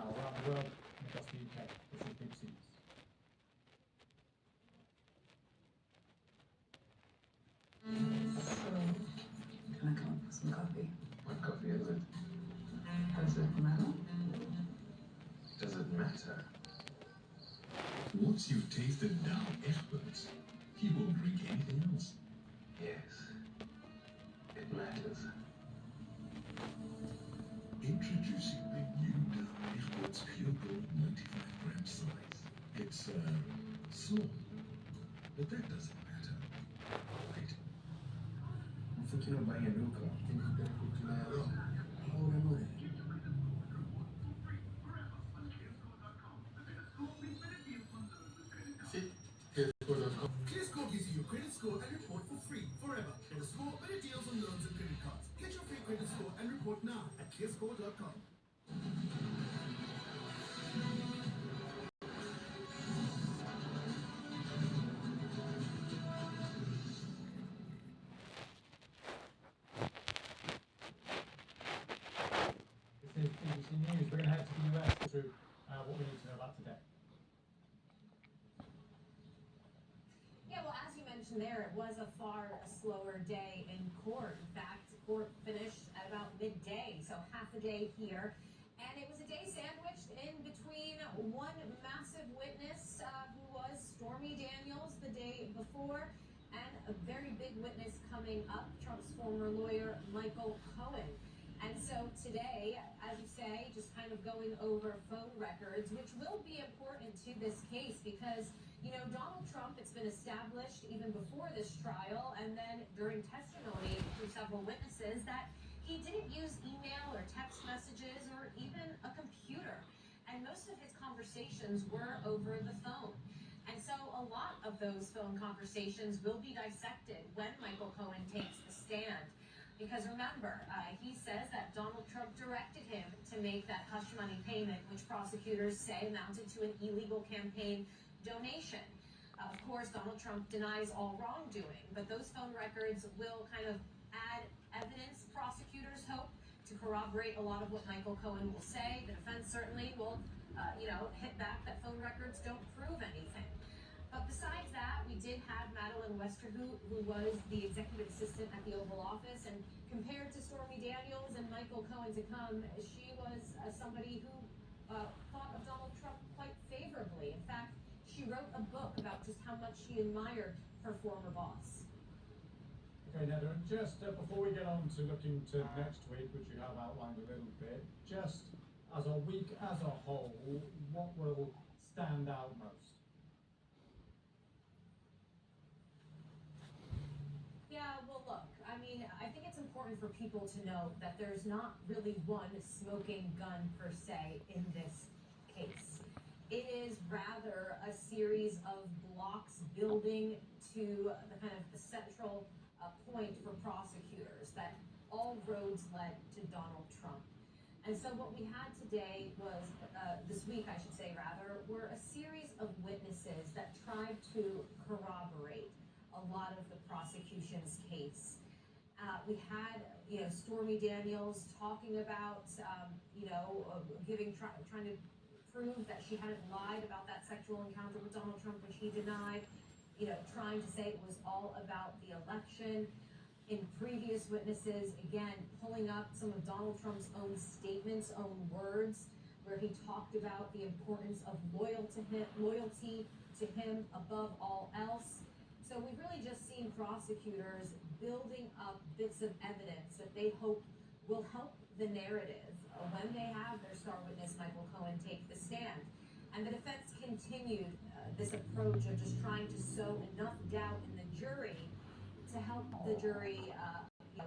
now around the world, and across the UK. This is Big C's. So, can I come up with some coffee? What coffee is it? Does it matter? Does it matter? Once you've tasted Dow Experts, you won't drink anything else. Yes, it matters. Introducing the new Dow Experts Pure Gold 95-gram size. It's small, but that doesn't matter, right? I'm thinking of buying a new car. Can you better put to my own? How old am I? See? ClearScore.com. ClearScore gives you your credit score and report for free, forever. Get a score, better deals on loans and credit cards. Get your free credit score and report now at ClearScore.com. This is BBC News. We're going to head to the US through what we need to know about today. Yeah, well, as you mentioned there, it was a far slower day in court. In fact, court finished at about midday, so half a day here. And it was a day sandwiched in between one massive witness who was Stormy Daniels the day before, and a very big witness coming up, Trump's former lawyer, Michael Cohen. And so today, as you say, just kind of going over phone records, which will be important to this case because, you know, Donald Trump, it's been established even before this trial and then during testimony through several witnesses that he didn't use email or text messages or even a computer. And most of his conversations were over the phone. And so a lot of those phone conversations will be dissected when Michael Cohen takes the stand. Because remember, he says that Donald Trump directed him to make that hush money payment, which prosecutors say amounted to an illegal campaign donation. Of course, Donald Trump denies all wrongdoing, but those phone records will kind of add evidence, prosecutors hope, to corroborate a lot of what Michael Cohen will say. The defense certainly will, hit back that phone records don't prove anything. But besides that, we did have Madeleine Westerhout, who was the executive assistant at the Oval Office, and compared to Stormy Daniels and Michael Cohen to come, she was somebody who thought of Donald Trump quite favorably. In fact, she wrote a book about just how much she admired her former boss. Okay, Neda, and just before we get on to looking to next week, which you have outlined a little bit, just as a week as a whole, what will stand out most? Yeah, well, look, I mean, I think it's important for people to know that there's not really one smoking gun per se in this case. It is rather a series of blocks building to the kind of the central point for prosecutors that all roads led to Donald Trump. And so what we had today was, this week I should say rather, were a series of witnesses that tried to corroborate a lot of the prosecution's case. We had, Stormy Daniels talking about, trying to prove that she hadn't lied about that sexual encounter with Donald Trump, which he denied, trying to say it was all about the election. In previous witnesses, again, pulling up some of Donald Trump's own statements, own words, where he talked about the importance of loyalty to him above all else. So we've really just seen prosecutors building up bits of evidence that they hope will help the narrative when they have their star witness, Michael Cohen, take the stand. And the defense continued this approach of just trying to sow enough doubt in the jury to help the jury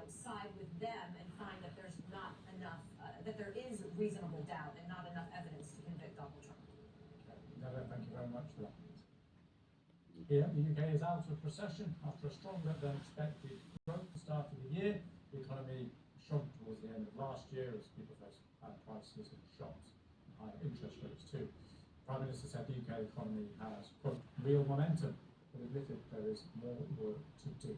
side with them and find that there's not enough, that there is reasonable doubt and not enough evidence to convict Donald Trump. Neda, thank you very much for that. Here, the UK is out of recession after a stronger than expected growth at the start of the year. The economy shrunk towards the end of last year as people faced higher prices and shocks and higher interest rates too. The Prime Minister said the UK economy has, quote, real momentum, but admitted there is more work to do.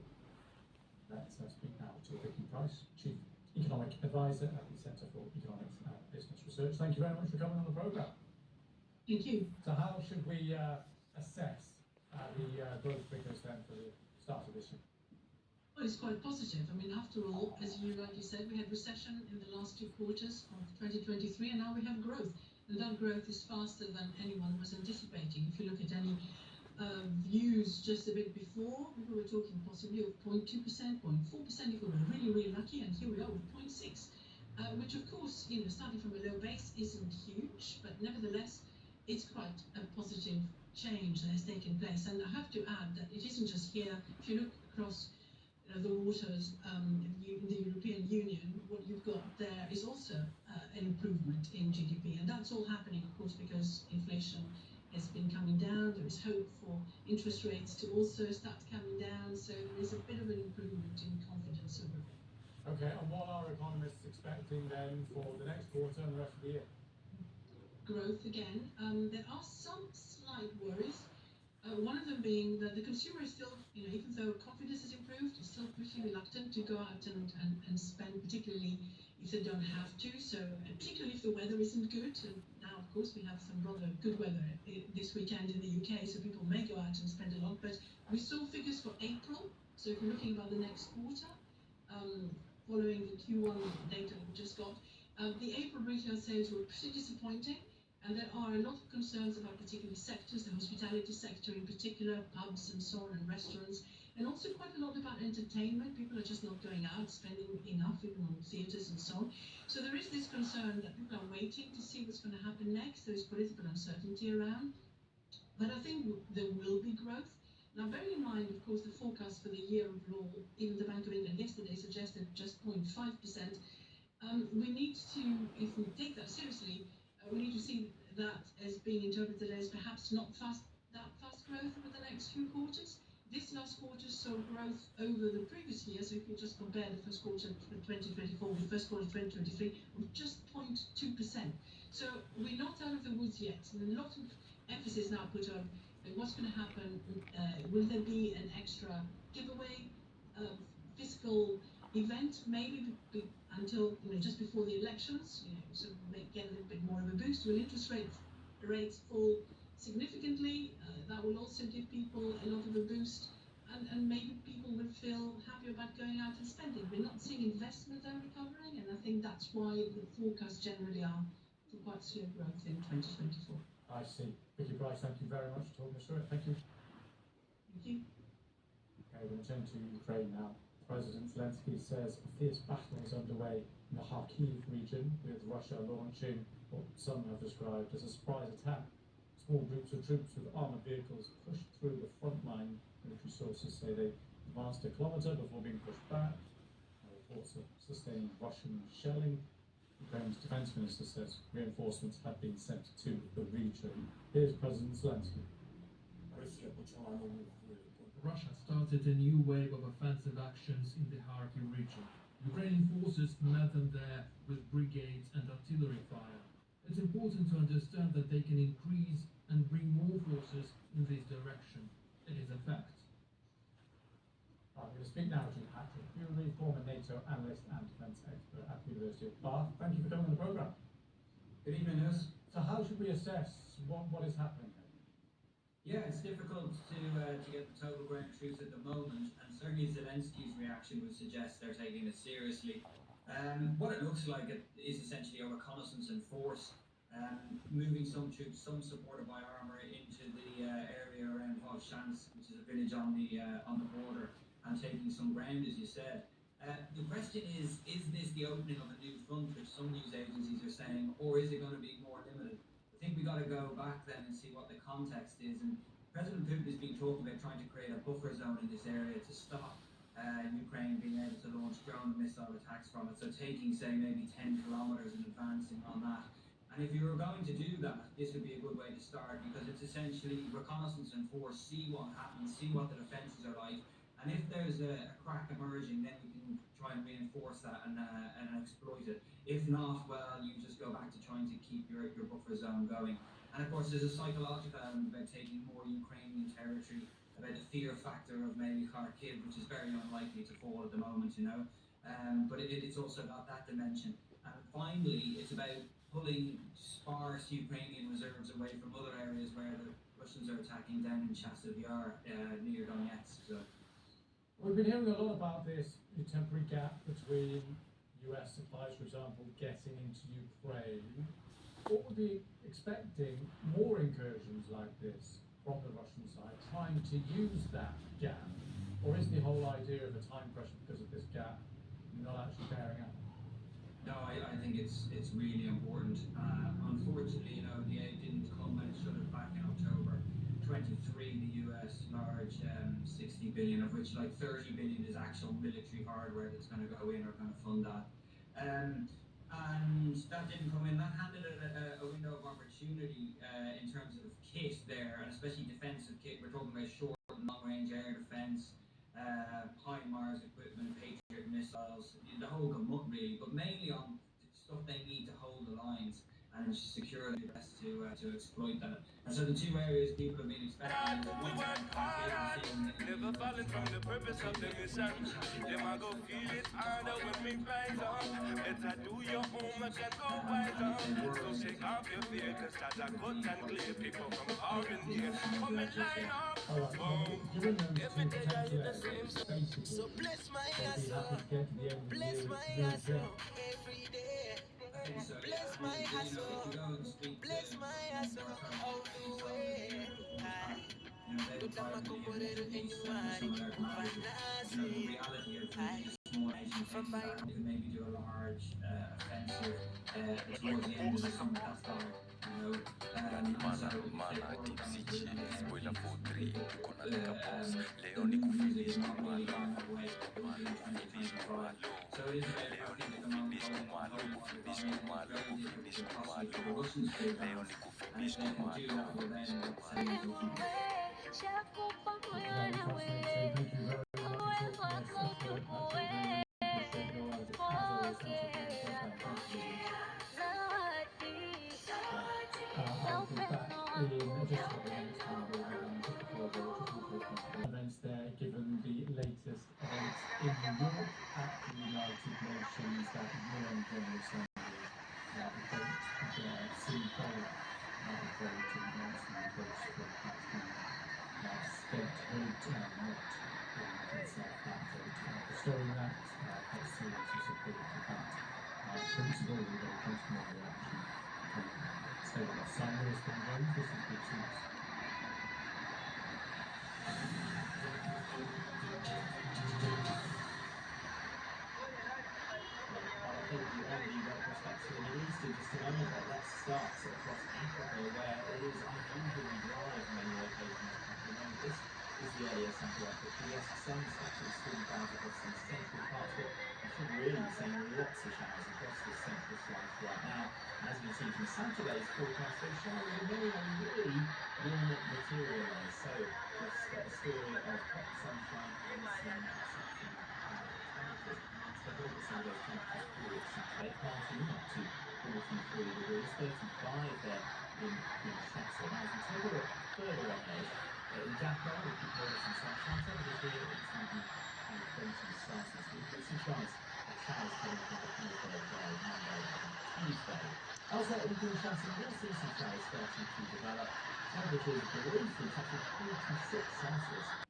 Let's speak now to Vicky Price, Chief Economic Advisor at the Centre for Economics and Business Research. Research. Thank you very much for coming on the programme. Thank you. So how should we assess the growth figures then for the start of this year? Well, it's quite positive. I mean, after all, as you rightly said, we had recession in the last 2 quarters of 2023, and now we have growth. And that growth is faster than anyone was anticipating. If you look at any views just a bit before, people were talking possibly of 0.2%, 0.4% if we were really, really lucky, and here we are with 0.6%, which of course, you know, starting from a low base isn't huge, but nevertheless, it's quite a positive change that has taken place. And I have to add that it isn't just here. If you look across the waters in the European Union, what you've got there is also an improvement in GDP, and that's all happening, of course, because inflation has been coming down. There is hope for interest rates to also start coming down, so there is a bit of an improvement in confidence overall. Okay, and what are economists expecting then for the next quarter and the rest of the year? Growth again. There are some slight worries. One of them being that the consumer is still, you know, even though confidence has improved, is still pretty reluctant to go out and spend, particularly if they don't have to. So, particularly if the weather isn't good. And now, of course, we have some rather good weather this weekend in the UK, so people may go out and spend a lot. But we saw figures for April. So, if you're looking about the next quarter, following the Q1 data that we just got, the April retail sales were pretty disappointing. And there are a lot of concerns about particular sectors, the hospitality sector in particular, pubs and so on, and restaurants, and also quite a lot about entertainment. People are just not going out, spending enough even on theatres and so on. So there is this concern that people are waiting to see what's going to happen next. There is political uncertainty around. But I think there will be growth. Now, bearing in mind, of course, the forecast for the year overall, even the Bank of England yesterday suggested just 0.5%. We need to, if we take that seriously, we need to see that as being interpreted as perhaps not that fast growth over the next few quarters. This last quarter saw growth over the previous year, so if you just compare the first quarter of 2024 with the first quarter of 2023, of just 0.2%. So we're not out of the woods yet. And a lot of emphasis now put on what's going to happen. Will there be an extra giveaway, fiscal event, maybe until, you know, just before the elections, you know, so get a little bit more of a boost. Will interest rates fall significantly? That will also give people a lot of a boost, and maybe people will feel happy about going out and spending. We're not seeing investment though recovering, and I think that's why the forecasts generally are for quite slow growth in 2024. I see. Vicky Price, thank you very much for talking us through it. Thank you. Thank you. Okay, we're going to turn to Ukraine now. President Zelensky says a fierce battle is underway in the Kharkiv region, with Russia launching what some have described as a surprise attack. Small groups of troops with armoured vehicles pushed through the front line. Military sources say they advanced a kilometre before being pushed back. Reports of sustained Russian shelling. Ukraine's defence minister says reinforcements have been sent to the region. Here's President Zelensky. Russia started a new wave of offensive actions in the Kharkiv region. Ukrainian forces met them there with brigades and artillery fire. It's important to understand that they can increase and bring more forces in this direction. It is a fact. I'm going to speak now to Patrick Fury, former NATO analyst and defence expert at the University of Bath. Thank you for coming on the programme. Good evening, Lewis. So how should we assess what is happening here? Yeah, it's difficult to get the total ground truth at the moment, and certainly Zelensky's reaction would suggest they're taking it seriously. What it looks like is essentially a reconnaissance in force, moving some troops, some supported by armour, into the area around Khalsa, which is a village on the border, and taking some ground, as you said. The question is this the opening of a new front, which some news agencies are saying, or is it going to be more limited? I think we got to go back then and see what the context is. And President Putin has been talking about trying to create a buffer zone in this area to stop Ukraine being able to launch drone and missile attacks from it. So taking, say, maybe 10 kilometers and advancing on that. And if you were going to do that, this would be a good way to start, because it's essentially reconnaissance and force, see what happens, see what the defences are like. And if there's a crack emerging, then you can try and reinforce that and exploit it. If not, well, you just go back to trying to keep your buffer zone going. And of course, there's a psychological element about taking more Ukrainian territory, about the fear factor of maybe Kharkiv, which is very unlikely to fall at the moment, you know. But it's also got that dimension. And finally, it's about pulling sparse Ukrainian reserves away from other areas where the Russians are attacking down in Chasiv Yar near Donetsk. So. We've been hearing a lot about this temporary gap between US supplies, for example, getting into Ukraine. What would be expecting more incursions like this from the Russian side, trying to use that gap? Or is the whole idea of a time pressure because of this gap not actually bearing out? No, I think it's really important. Unfortunately, the aid didn't come when it should have back in October 23. The US large 60 billion, of which like 30 billion is actual military hardware that's going to go in or going to fund that. And that didn't come in. That handed a window of opportunity in terms of kit there, and especially defensive kit. We're talking about short and long-range air defense, HIMARS equipment, Patriot missiles, the whole gamut really, but mainly on stuff they need to hold the lines and secure the best to exploit that. And so the two areas people have been expecting is one never falling from the purpose of the mission. Them I go feel it harder when we rise up. Better do your homework and go wise up. So shake off your fear, cause that's a cut and clear. People from far and near, come and line up. Every day I hear the same song. So bless my hustle, bless my hustle every day. Bless my hustle, bless my hustle all the way. Good luck, my comrade, and you are in from by maybe do a large offensive towards the end of the summer. That's better, Mana tipsichi, spoiler for 3, tuko na leka boss. Leo ni kufinish kumalo, kufinish kumalo. Leo ni kufinish kumalo, kufinish kumalo, kufinish kumalo. Leo ni kufinish kumalo. Events there, given the latest events in New York at the United Nations that UN General Assembly vote symbolic vote against the votes for statehood not in itself that vote. Restoring that quite serious support for that principle with a post-mortem reaction from state of Cyrus and Rome. This is big news. Let's start across Africa, where it is unusually dry in many locations. This is the area centre of Africa. Yes, some stretches storm clouds across some central parts, but I should really say lots of showers across this central slice right now. As you can see from Saturday's forecast, those showers really will not materialise. So just a story of hot sunshine and some exceptional temperatures. So I hope some of those temperatures fall Saturday, partly not too 43 degrees, 35 there in Khalsa. Now, as we take a look further ahead, in Dakar, we could hear some sunshine. Temperatures here it's going to be 20 Celsius. We've got some showers coming from the Thursday, Monday and Tuesday. Elsewhere in Kinshasa, we'll see some showers starting to develop. Temperatures briefly touching 46 Celsius.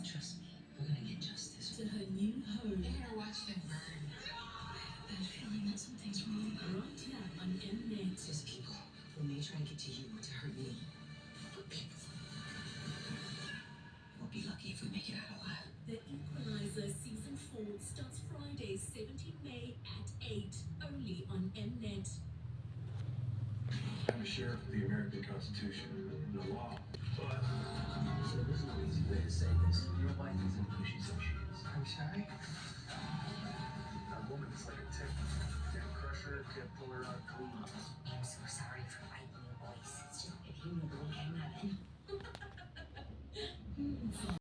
Trust me, we're gonna get justice. To her new home. You're gonna watch them burn. That feeling that something's wrong. Right here on Mnet. There's people who may try to get to you to hurt me. But people. We'll be lucky if we make it out alive. The Equalizer Season 4 starts Friday, 17 May at 8, only on Mnet. I'm a sheriff of the American Constitution, the law, but so there's no easy way to say this. Your life is in pushy sushi.